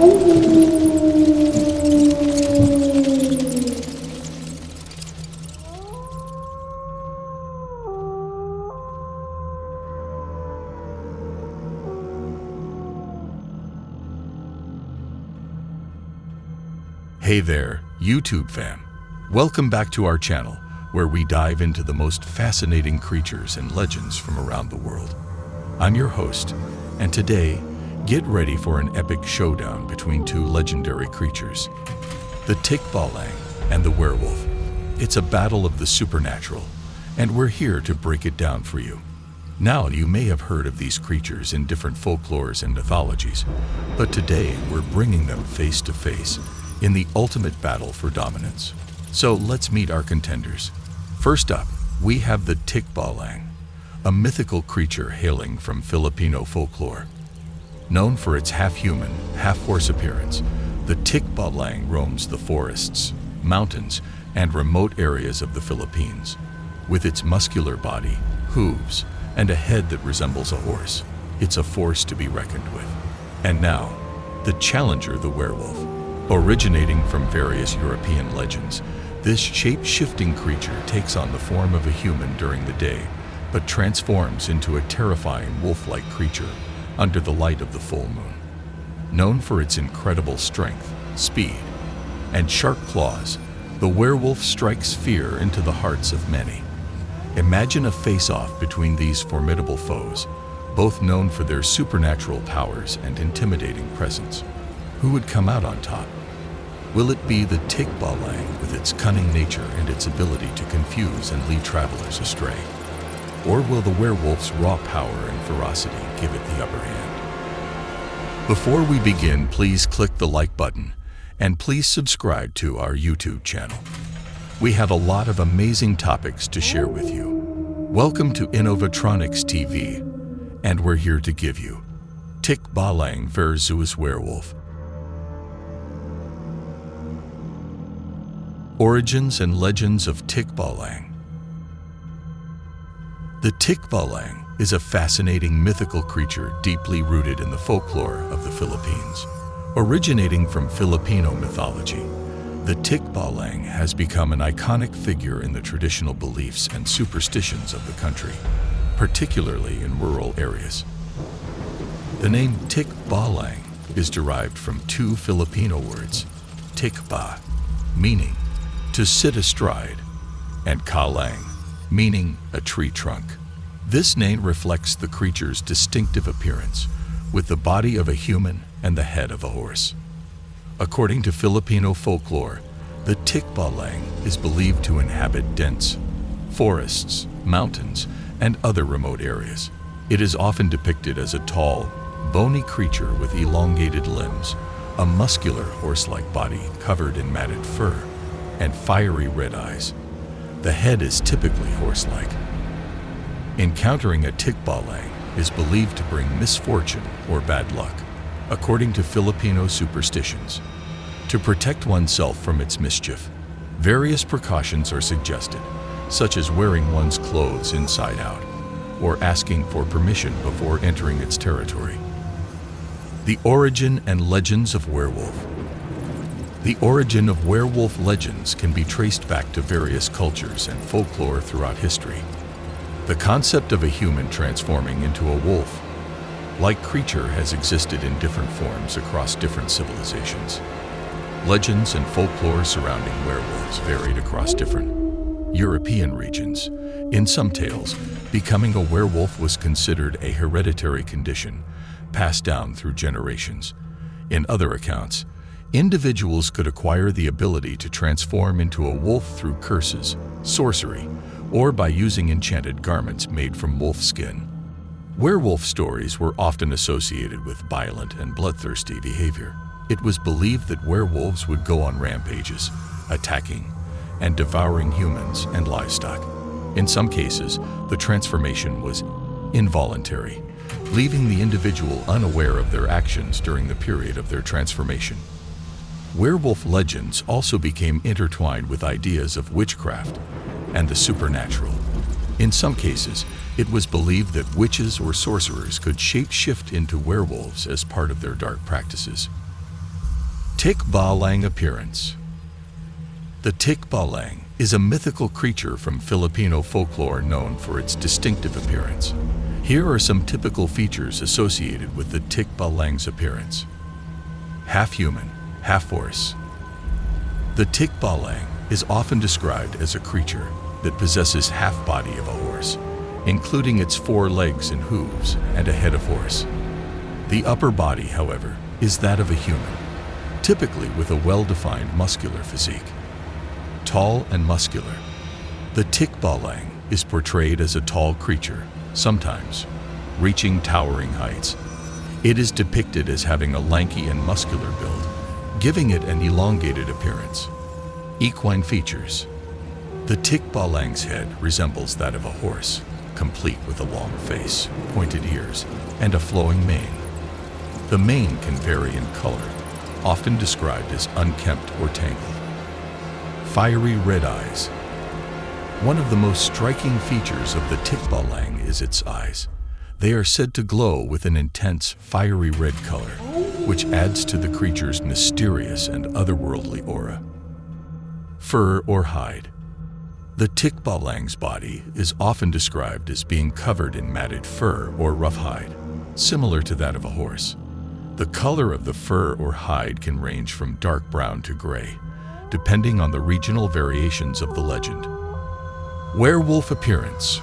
Hey there, YouTube fam. Welcome back to our channel, where we dive into the most fascinating creatures and legends from around the world. I'm your host, and today, get ready for an epic showdown between two legendary creatures, the Tikbalang and the werewolf. It's a battle of the supernatural, and we're here to break it down for you. Now, you may have heard of these creatures in different folklores and mythologies, but today we're bringing them face to face in the ultimate battle for dominance. So let's meet our contenders. First up, we have the Tikbalang, a mythical creature hailing from Filipino folklore. Known for its half-human, half-horse appearance, the Tikbalang roams the forests, mountains, and remote areas of the Philippines. With its muscular body, hooves, and a head that resembles a horse, it's a force to be reckoned with. And now, the challenger, the werewolf. Originating from various European legends, this shape-shifting creature takes on the form of a human during the day, but transforms into a terrifying wolf-like creature under the light of the full moon. Known for its incredible strength, speed, and sharp claws, the werewolf strikes fear into the hearts of many. Imagine a face-off between these formidable foes, both known for their supernatural powers and intimidating presence. Who would come out on top? Will it be the Tikbalang with its cunning nature and its ability to confuse and lead travelers astray? Or will the werewolf's raw power and ferocity give it the upper hand? Before we begin, please click the like button and please subscribe to our YouTube channel. We have a lot of amazing topics to share with you. Welcome to Innovatronics TV, and we're here to give you Tikbalang versus Werewolf. Origins and legends of Tikbalang. The Tikbalang is a fascinating mythical creature deeply rooted in the folklore of the Philippines. Originating from Filipino mythology, the Tikbalang has become an iconic figure in the traditional beliefs and superstitions of the country, particularly in rural areas. The name Tikbalang is derived from two Filipino words, tikba, meaning to sit astride, and kalang, meaning a tree trunk. This name reflects the creature's distinctive appearance, with the body of a human and the head of a horse. According to Filipino folklore, the Tikbalang is believed to inhabit dense forests, mountains, and other remote areas. It is often depicted as a tall, bony creature with elongated limbs, a muscular horse-like body covered in matted fur, and fiery red eyes. The head is typically horse-like. Encountering a Tikbalang is believed to bring misfortune or bad luck, according to Filipino superstitions. To protect oneself from its mischief, various precautions are suggested, such as wearing one's clothes inside out, or asking for permission before entering its territory. The origin and legends of werewolf. The origin of werewolf legends can be traced back to various cultures and folklore throughout history. The concept of a human transforming into a wolf-like creature has existed in different forms across different civilizations. Legends and folklore surrounding werewolves varied across different European regions. In some tales, becoming a werewolf was considered a hereditary condition, passed down through generations. In other accounts, individuals could acquire the ability to transform into a wolf through curses, sorcery, or by using enchanted garments made from wolf skin. Werewolf stories were often associated with violent and bloodthirsty behavior. It was believed that werewolves would go on rampages, attacking and devouring humans and livestock. In some cases, the transformation was involuntary, leaving the individual unaware of their actions during the period of their transformation. Werewolf legends also became intertwined with ideas of witchcraft and the supernatural. In some cases, it was believed that witches or sorcerers could shape-shift into werewolves as part of their dark practices. Tikbalang appearance. The Tikbalang is a mythical creature from Filipino folklore known for its distinctive appearance. Here are some typical features associated with the Tikbalang's appearance. Half human, half horse. The Tikbalang is often described as a creature that possesses half body of a horse, including its 4 legs and hooves and a head of horse. The upper body, however, is that of a human, typically with a well-defined muscular physique. Tall and muscular. The Tikbalang is portrayed as a tall creature, sometimes reaching towering heights. It is depicted as having a lanky and muscular build, giving it an elongated appearance. Equine features. The Tikbalang's head resembles that of a horse, complete with a long face, pointed ears, and a flowing mane. The mane can vary in color, often described as unkempt or tangled. Fiery red eyes. One of the most striking features of the Tikbalang is its eyes. They are said to glow with an intense, fiery red color, which adds to the creature's mysterious and otherworldly aura. Fur or hide. The Tikbalang's body is often described as being covered in matted fur or rough hide, similar to that of a horse. The color of the fur or hide can range from dark brown to gray, depending on the regional variations of the legend. Werewolf appearance.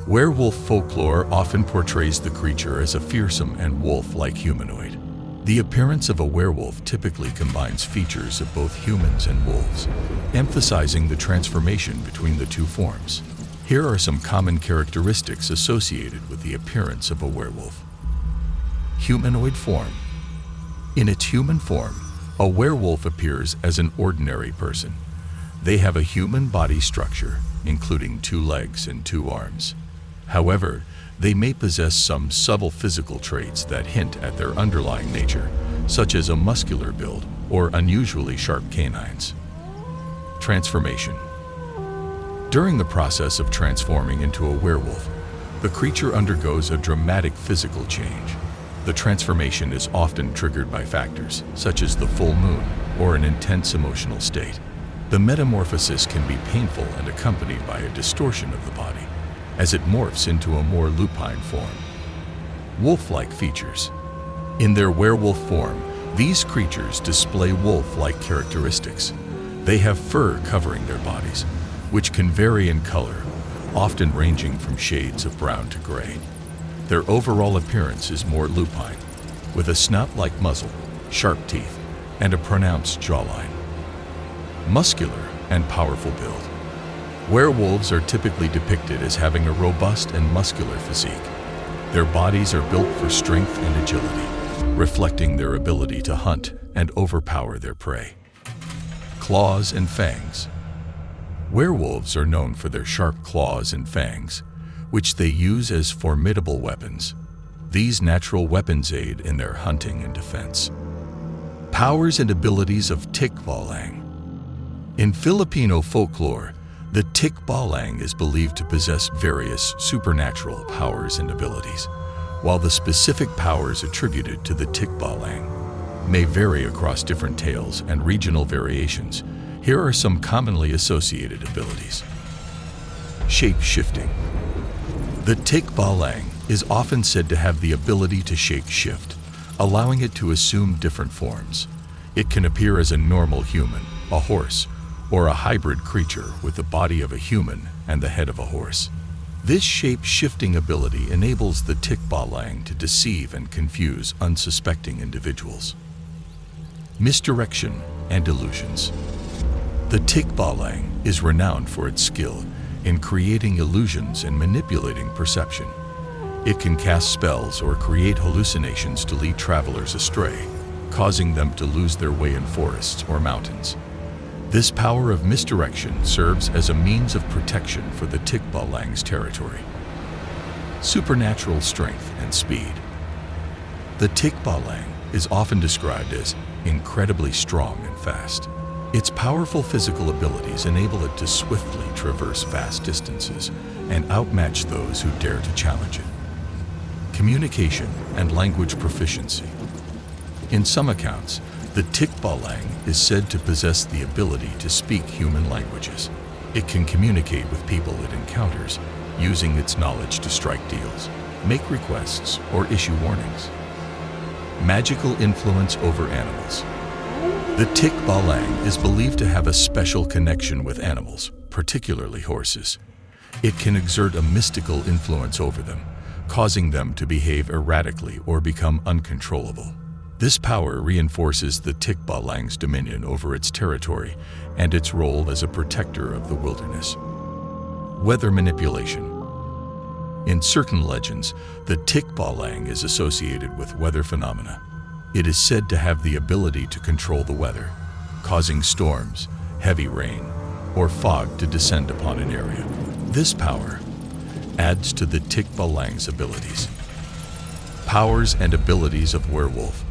Werewolf folklore often portrays the creature as a fearsome and wolf-like humanoid. The appearance of a werewolf typically combines features of both humans and wolves, emphasizing the transformation between the two forms. Here are some common characteristics associated with the appearance of a werewolf. Humanoid form. In its human form, a werewolf appears as an ordinary person. They have a human body structure, including 2 legs and 2 arms. However, they may possess some subtle physical traits that hint at their underlying nature, such as a muscular build or unusually sharp canines. Transformation. During the process of transforming into a werewolf, the creature undergoes a dramatic physical change. The transformation is often triggered by factors such as the full moon or an intense emotional state. The metamorphosis can be painful and accompanied by a distortion of the body, as it morphs into a more lupine form. Wolf-like features. In their werewolf form, these creatures display wolf-like characteristics. They have fur covering their bodies, which can vary in color, often ranging from shades of brown to gray. Their overall appearance is more lupine, with a snout-like muzzle, sharp teeth, and a pronounced jawline. Muscular and powerful build. Werewolves are typically depicted as having a robust and muscular physique. Their bodies are built for strength and agility, reflecting their ability to hunt and overpower their prey. Claws and fangs. Werewolves are known for their sharp claws and fangs, which they use as formidable weapons. These natural weapons aid in their hunting and defense. Powers and abilities of Tikbalang. In Filipino folklore, the Tikbalang is believed to possess various supernatural powers and abilities. While the specific powers attributed to the Tikbalang may vary across different tales and regional variations, here are some commonly associated abilities. Shape-shifting. The Tikbalang is often said to have the ability to shape-shift, allowing it to assume different forms. It can appear as a normal human, a horse, or a hybrid creature with the body of a human and the head of a horse. This shape-shifting ability enables the Tikbalang to deceive and confuse unsuspecting individuals. Misdirection and illusions. The Tikbalang is renowned for its skill in creating illusions and manipulating perception. It can cast spells or create hallucinations to lead travelers astray, causing them to lose their way in forests or mountains. This power of misdirection serves as a means of protection for the Tikbalang's territory. Supernatural strength and speed. The Tikbalang is often described as incredibly strong and fast. Its powerful physical abilities enable it to swiftly traverse vast distances and outmatch those who dare to challenge it. Communication and language proficiency. In some accounts, The Tikbalang is said to possess the ability to speak human languages. It can communicate with people it encounters, using its knowledge to strike deals, make requests, or issue warnings. Magical influence over animals. The Tikbalang is believed to have a special connection with animals, particularly horses. It can exert a mystical influence over them, causing them to behave erratically or become uncontrollable. This power reinforces the Tikbalang's dominion over its territory and its role as a protector of the wilderness. Weather manipulation. In certain legends, the Tikbalang is associated with weather phenomena. It is said to have the ability to control the weather, causing storms, heavy rain, or fog to descend upon an area. This power adds to the Tikbalang's abilities. Powers and abilities of werewolf.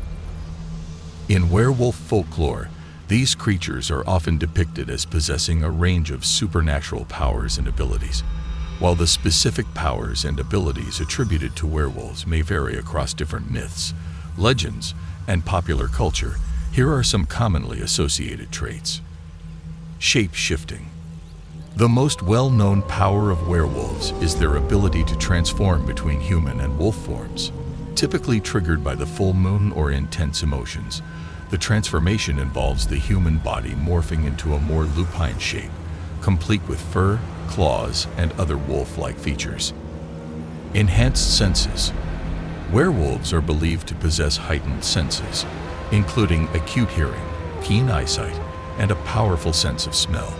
In werewolf folklore, these creatures are often depicted as possessing a range of supernatural powers and abilities. While the specific powers and abilities attributed to werewolves may vary across different myths, legends, and popular culture, here are some commonly associated traits. Shape-shifting. The most well-known power of werewolves is their ability to transform between human and wolf forms, typically triggered by the full moon or intense emotions. The transformation involves the human body morphing into a more lupine shape, complete with fur, claws, and other wolf-like features. Enhanced senses. Werewolves are believed to possess heightened senses, including acute hearing, keen eyesight, and a powerful sense of smell.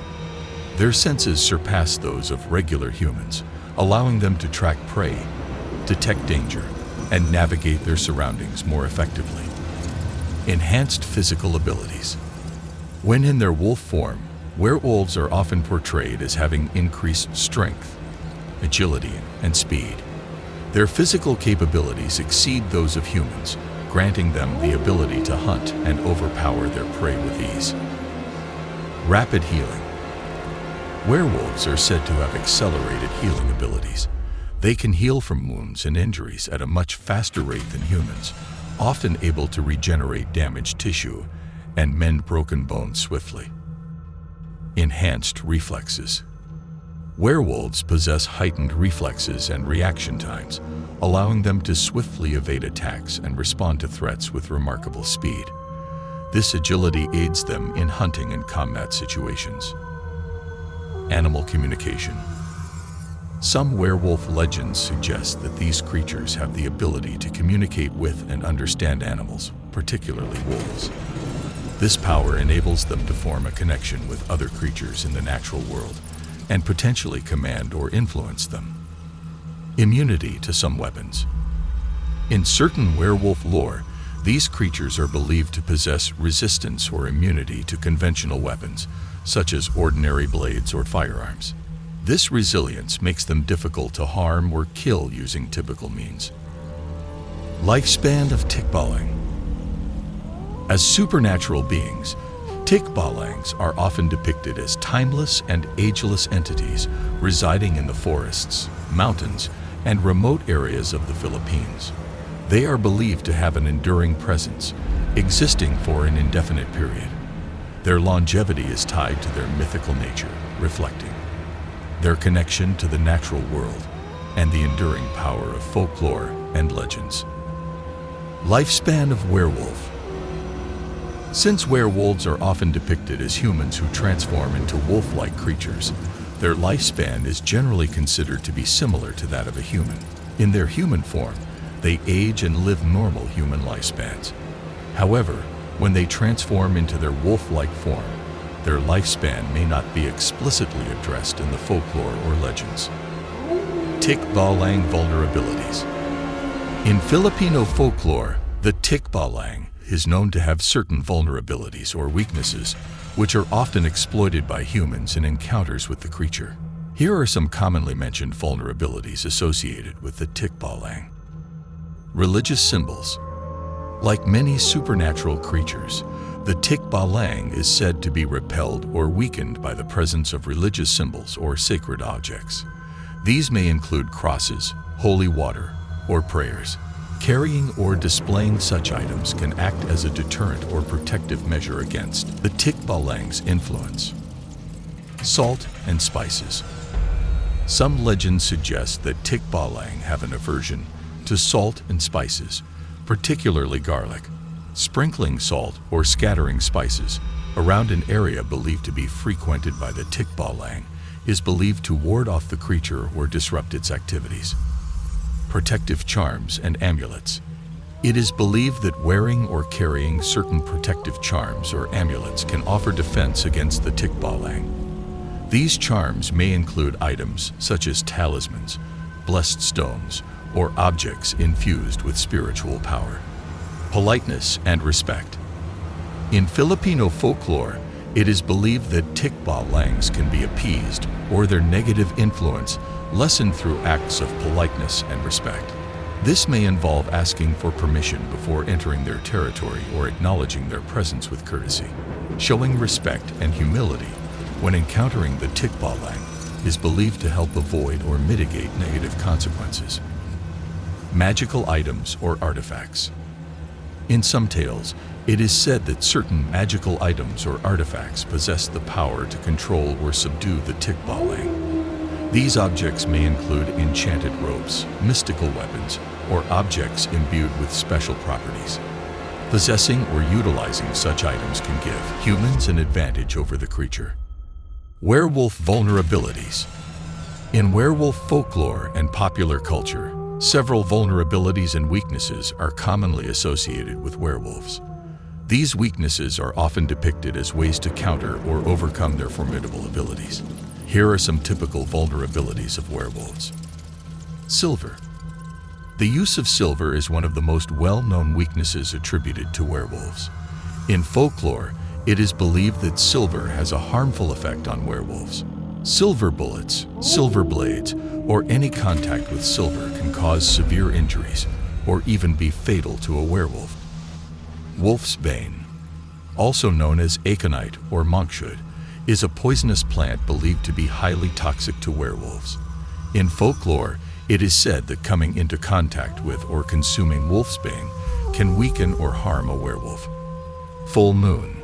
Their senses surpass those of regular humans, allowing them to track prey, detect danger, and navigate their surroundings more effectively. Enhanced physical abilities. When in their wolf form, werewolves are often portrayed as having increased strength, agility, and speed. Their physical capabilities exceed those of humans, granting them the ability to hunt and overpower their prey with ease. Rapid healing. Werewolves are said to have accelerated healing abilities. They can heal from wounds and injuries at a much faster rate than humans, often able to regenerate damaged tissue and mend broken bones swiftly. Enhanced reflexes. Werewolves possess heightened reflexes and reaction times, allowing them to swiftly evade attacks and respond to threats with remarkable speed. This agility aids them in hunting and combat situations. Animal communication. Some werewolf legends suggest that these creatures have the ability to communicate with and understand animals, particularly wolves. This power enables them to form a connection with other creatures in the natural world and potentially command or influence them. Immunity to some weapons. In certain werewolf lore, these creatures are believed to possess resistance or immunity to conventional weapons, such as ordinary blades or firearms. This resilience makes them difficult to harm or kill using typical means. Lifespan of Tikbalang. As supernatural beings, Tikbalangs are often depicted as timeless and ageless entities residing in the forests, mountains, and remote areas of the Philippines. They are believed to have an enduring presence, existing for an indefinite period. Their longevity is tied to their mythical nature, reflecting their connection to the natural world and the enduring power of folklore and legends. Lifespan of werewolf. Since werewolves are often depicted as humans who transform into wolf-like creatures, their lifespan is generally considered to be similar to that of a human. In their human form, they age and live normal human lifespans. However, when they transform into their wolf-like form, their lifespan may not be explicitly addressed in the folklore or legends. Tikbalang vulnerabilities. In Filipino folklore, the Tikbalang is known to have certain vulnerabilities or weaknesses, which are often exploited by humans in encounters with the creature. Here are some commonly mentioned vulnerabilities associated with the Tikbalang. Religious symbols. Like many supernatural creatures, the Tikbalang is said to be repelled or weakened by the presence of religious symbols or sacred objects. These may include crosses, holy water, or prayers. Carrying or displaying such items can act as a deterrent or protective measure against the Tikbalang's influence. Salt and spices. Some legends suggest that Tikbalang have an aversion to salt and spices, particularly garlic. Sprinkling salt or scattering spices around an area believed to be frequented by the Tikbalang is believed to ward off the creature or disrupt its activities. Protective charms and amulets. It is believed that wearing or carrying certain protective charms or amulets can offer defense against the Tikbalang. These charms may include items such as talismans, blessed stones, or objects infused with spiritual power. Politeness and respect. In Filipino folklore, it is believed that Tikbalangs can be appeased or their negative influence lessened through acts of politeness and respect. This may involve asking for permission before entering their territory or acknowledging their presence with courtesy. Showing respect and humility when encountering the Tikbalang is believed to help avoid or mitigate negative consequences. Magical items or artifacts. In some tales, it is said that certain magical items or artifacts possess the power to control or subdue the Tikbalang. These objects may include enchanted ropes, mystical weapons, or objects imbued with special properties. Possessing or utilizing such items can give humans an advantage over the creature. Werewolf vulnerabilities. In werewolf folklore and popular culture, several vulnerabilities and weaknesses are commonly associated with werewolves. These weaknesses are often depicted as ways to counter or overcome their formidable abilities. Here are some typical vulnerabilities of werewolves. Silver. The use of silver is one of the most well-known weaknesses attributed to werewolves. In folklore, it is believed that silver has a harmful effect on werewolves. Silver bullets, silver blades, or any contact with silver can cause severe injuries or even be fatal to a werewolf. Wolf's bane, also known as aconite or monkshood, is a poisonous plant believed to be highly toxic to werewolves. In folklore, it is said that coming into contact with or consuming wolfsbane can weaken or harm a werewolf. Full moon.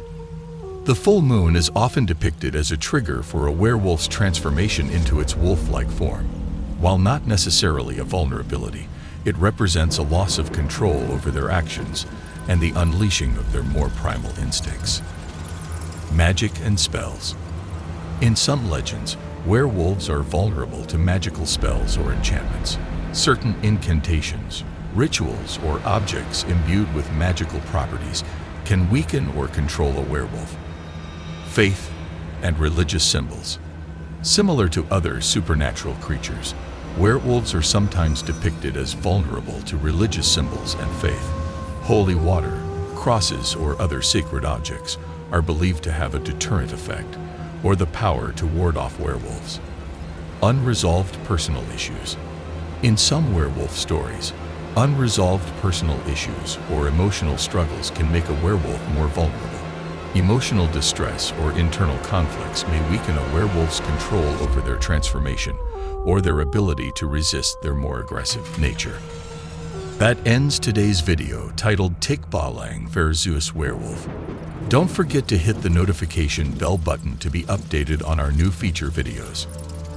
The full moon is often depicted as a trigger for a werewolf's transformation into its wolf-like form. While not necessarily a vulnerability, it represents a loss of control over their actions and the unleashing of their more primal instincts. Magic and spells. In some legends, werewolves are vulnerable to magical spells or enchantments. Certain incantations, rituals, or objects imbued with magical properties can weaken or control a werewolf. Faith and religious symbols. Similar to other supernatural creatures, werewolves are sometimes depicted as vulnerable to religious symbols and faith. Holy water, crosses, or other sacred objects are believed to have a deterrent effect or the power to ward off werewolves. Unresolved personal issues. In some werewolf stories, unresolved personal issues or emotional struggles can make a werewolf more vulnerable. Emotional distress or internal conflicts may weaken a werewolf's control over their transformation or their ability to resist their more aggressive nature. That ends today's video titled Tikbalang vs. Werewolf. Don't forget to hit the notification bell button to be updated on our new feature videos.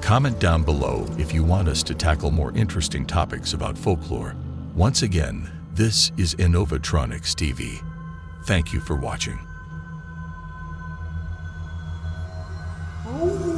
Comment down below if you want us to tackle more interesting topics about folklore. Once again, this is Innovatronics TV. Thank you for watching. Oh.